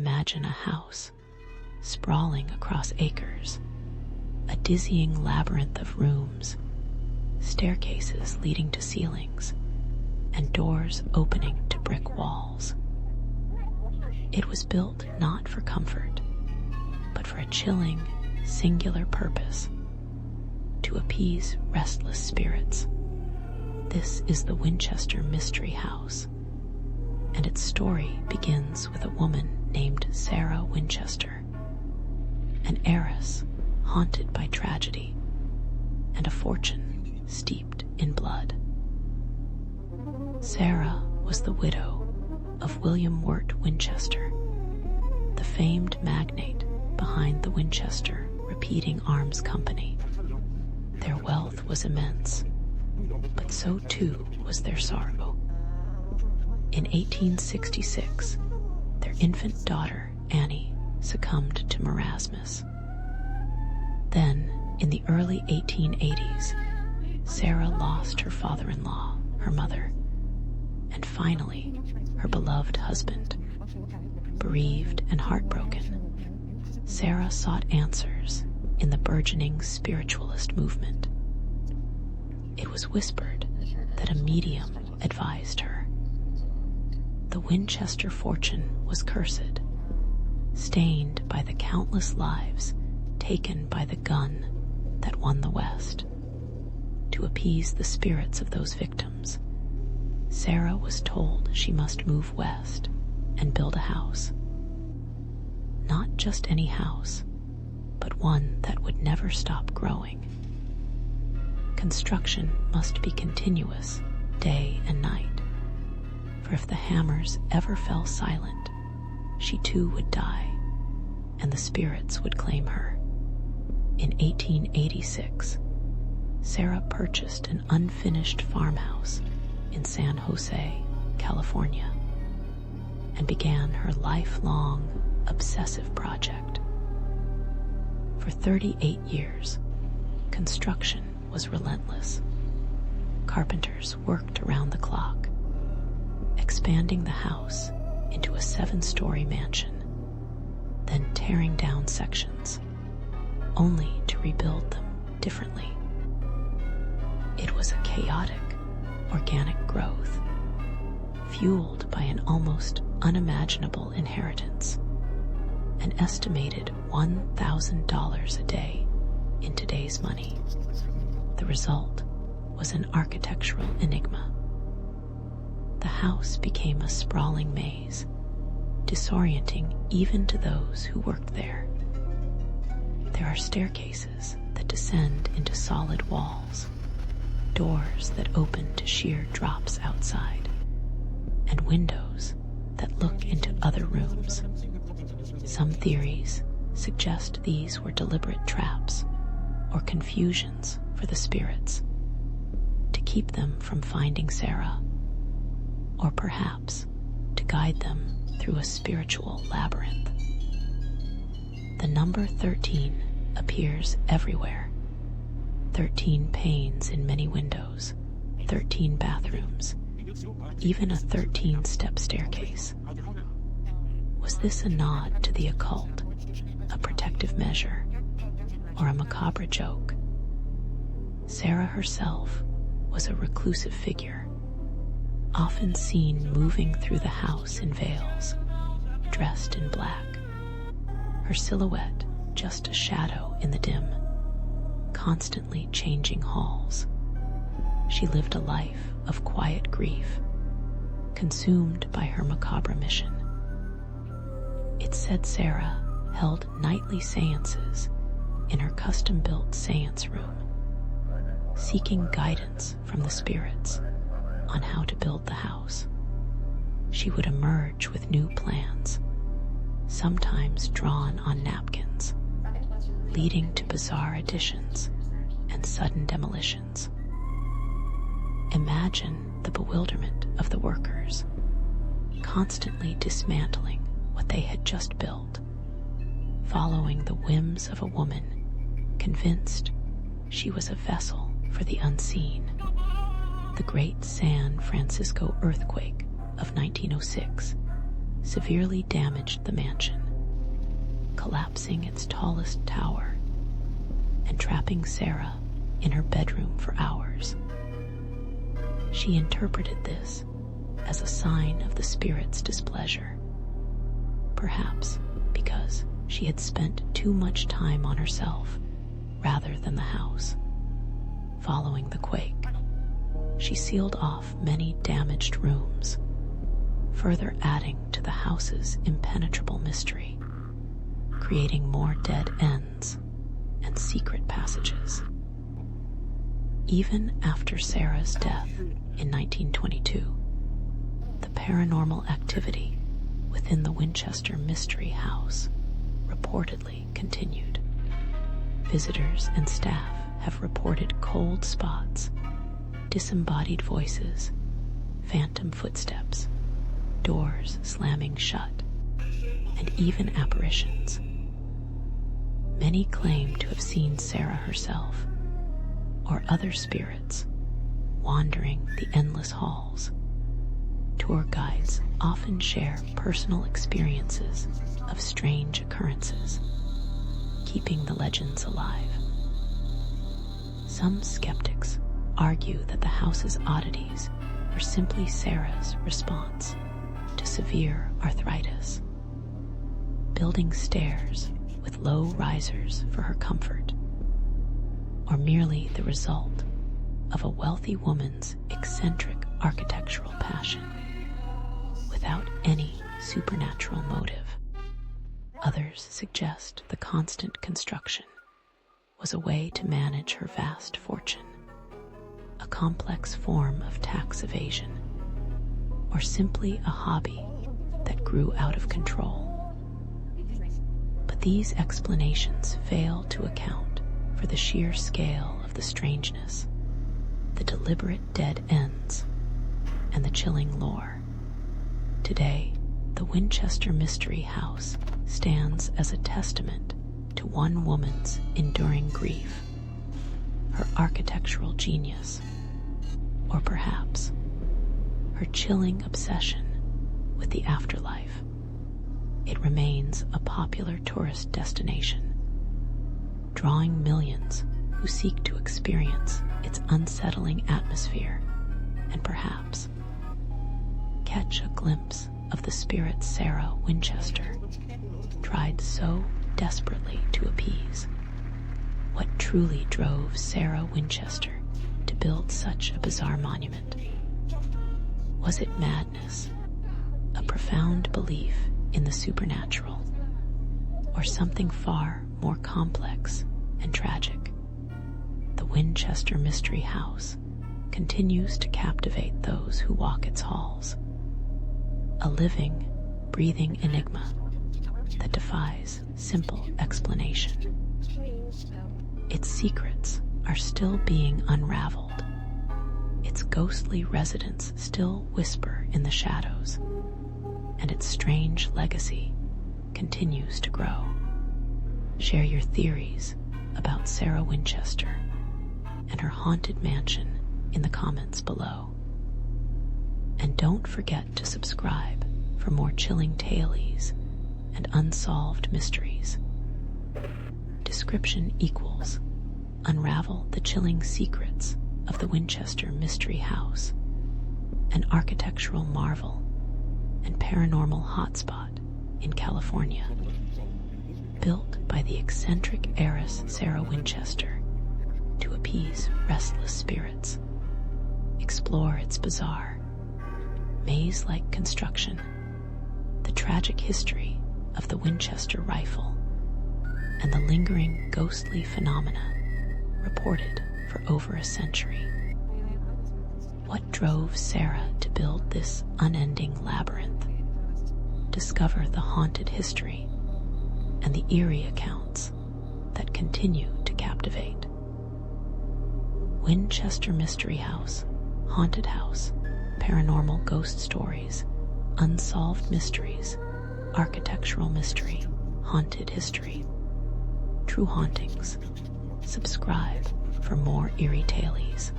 Imagine a house sprawling across acres, a dizzying labyrinth of rooms, staircases leading to ceilings, and doors opening to brick walls. It was built not for comfort, but for a chilling, singular purpose: to appease restless spirits. This is the Winchester Mystery House, and its story begins with a woman named Sarah Winchester, an heiress haunted by tragedy and a fortune steeped in blood. Sarah was the widow of William Wirt Winchester, the famed magnate behind the Winchester Repeating Arms Company. Their wealth was immense, but so too was their sorrow. In 1866, their infant daughter, Annie, succumbed to marasmus. Then, in the early 1880s, Sarah lost her father-in-law, her mother, and finally, her beloved husband. Bereaved and heartbroken, Sarah sought answers in the burgeoning spiritualist movement. It was whispered that a medium advised her. The Winchester fortune was cursed, stained by the countless lives taken by the gun that won the West. To appease the spirits of those victims, Sarah was told she must move west and build a house. Not just any house, but one that would never stop growing. Construction must be continuous, day and night, for if the hammers ever fell silent, she too would die, and the spirits would claim her. In 1886, Sarah purchased an unfinished farmhouse in San Jose, California, and began her lifelong, obsessive project. For 38 years, construction was relentless. Carpenters worked around the clock, expanding the house into a 7-story mansion, then tearing down sections, only to rebuild them differently. It was a chaotic, organic growth, fueled by an almost unimaginable inheritance, an estimated $1,000 a day in today's money. The result was an architectural enigma. The house became a sprawling maze, disorienting even to those who worked there. There are staircases that descend into solid walls, doors that open to sheer drops outside, and windows that look into other rooms. Some theories suggest these were deliberate traps or confusions for the spirits to keep them from finding Sarah, or perhaps to guide them through a spiritual labyrinth. The number 13 appears everywhere. 13 panes in many windows, 13 bathrooms, even a 13-step staircase. Was this a nod to the occult, a protective measure, or a macabre joke? Sarah herself was a reclusive figure, often seen moving through the house in veils, dressed in black, her silhouette just a shadow in the dim, constantly changing halls. She lived a life of quiet grief, consumed by her macabre mission. It said Sarah held nightly séances in her custom-built séance room, seeking guidance from the spirits on how to build the house. She would emerge with new plans, sometimes drawn on napkins, leading to bizarre additions and sudden demolitions. Imagine the bewilderment of the workers, constantly dismantling what they had just built, following the whims of a woman convinced she was a vessel for the unseen. The great San Francisco earthquake of 1906 severely damaged the mansion, collapsing its tallest tower and trapping Sarah in her bedroom for hours. She interpreted this as a sign of the spirit's displeasure, perhaps because she had spent too much time on herself rather than the house. Following the quake, she sealed off many damaged rooms, further adding to the house's impenetrable mystery, creating more dead ends and secret passages. Even after Sarah's death in 1922, the paranormal activity within the Winchester Mystery House reportedly continued. Visitors and staff have reported cold spots, disembodied voices, phantom footsteps, doors slamming shut, and even apparitions. Many claim to have seen Sarah herself or other spirits wandering the endless halls. Tour guides often share personal experiences of strange occurrences, keeping the legends alive. Some skeptics argue that the house's oddities were simply Sarah's response to severe arthritis, building stairs with low risers for her comfort, or merely the result of a wealthy woman's eccentric architectural passion without any supernatural motive. Others suggest the constant construction was a way to manage her vast fortune, a complex form of tax evasion, or simply a hobby that grew out of control. But these explanations fail to account for the sheer scale of the strangeness, the deliberate dead ends, and the chilling lore. Today, the Winchester Mystery House stands as a testament to one woman's enduring grief, her architectural genius, or perhaps her chilling obsession with the afterlife. It remains a popular tourist destination, drawing millions who seek to experience its unsettling atmosphere and perhaps catch a glimpse of the spirit Sarah Winchester tried so desperately to appease. What truly drove Sarah Winchester to build such a bizarre monument? Was it madness, a profound belief in the supernatural, or something far more complex and tragic? The Winchester Mystery House continues to captivate those who walk its halls, a living, breathing enigma that defies simple explanation. Its secrets are still being unraveled, its ghostly residents still whisper in the shadows, and its strange legacy continues to grow. Share your theories about Sarah Winchester and her haunted mansion in the comments below. And don't forget to subscribe for more chilling tales and unsolved mysteries. Description equals unravel the chilling secrets of the Winchester Mystery House, an architectural marvel and paranormal hotspot in California. Built by the eccentric heiress Sarah Winchester to appease restless spirits. Explore its bizarre, maze-like construction, the tragic history of the Winchester rifle, and the lingering ghostly phenomena reported for over a century. What drove Sarah to build this unending labyrinth? Discover the haunted history and the eerie accounts that continue to captivate. Winchester Mystery House, Haunted House, Paranormal Ghost Stories, Unsolved Mysteries, Architectural Mystery, Haunted History, True Hauntings. Subscribe for more eerie tales.